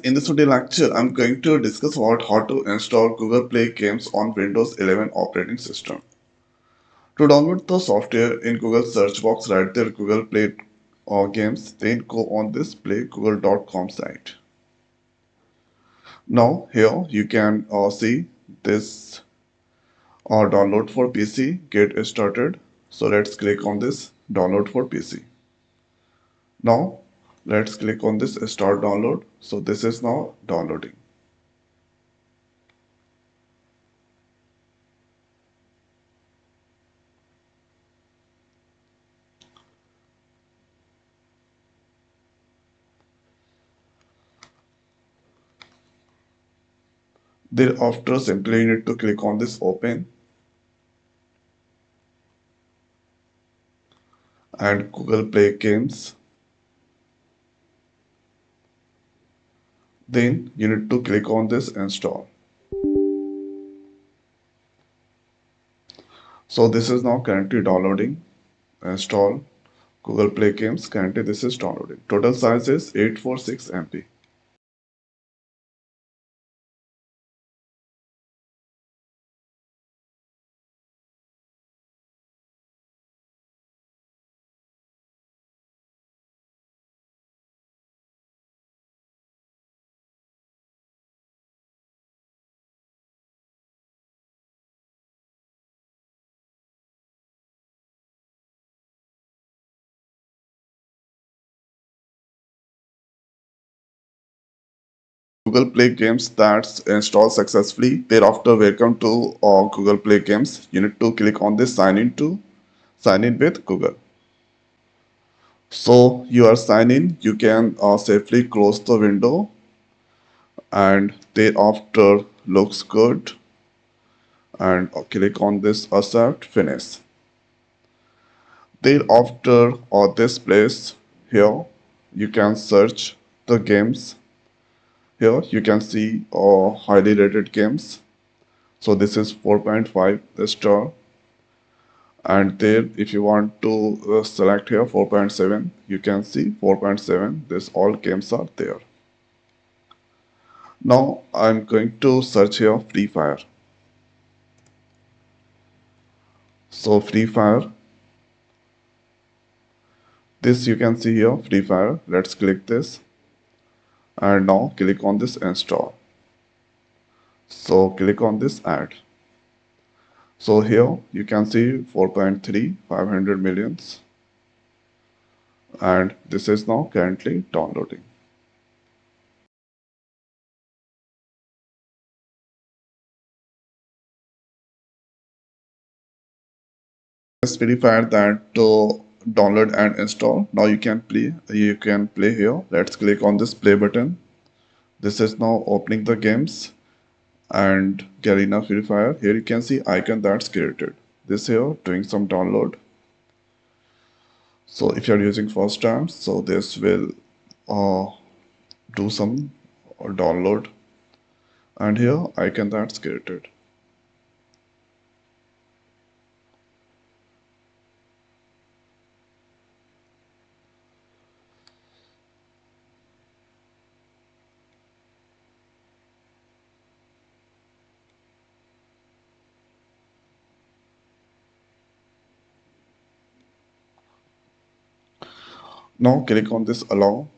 in this video lecture, I'm going to discuss about how to install Google Play games on Windows 11 operating system. To download the software in Google search box, write there Google Play games, then go on this playgoogle.com site. Now here you can see this download for PC, get started. So let's click on this download for PC. Now let's click on this start download. So this is now downloading. Thereafter, simply you need to click on this open and Google Play Games. Then you need to click on this install. So this is now currently downloading. Install Google Play Games. Currently this is downloading. Total size is 846 MB. Google Play Games that's installed successfully. Thereafter, welcome to Google Play Games. You need to click on this sign in with Google. So you are signed in. You can safely close the window and thereafter looks good and click on this accept finish. Thereafter this place here you can search the games. Here you can see highly rated games. So this is 4.5 star, and there if you want to select here 4.7, you can see 4.7. This all games are there. Now I'm going to search here Free Fire. So Free Fire, this you can see here Free Fire. Let's click this and now click on this install. So click on this add. So here you can see 4.3 500 millions, and this is now currently downloading. Just verify that download and install. Now you can play. You can play here. Let's click on this play button. This is now opening the games and Garena Free Fire. Here you can see icon that's created. This here doing some download. So if you are using first time, so this will uh, do some download, and here icon that's created. Now click on this allow.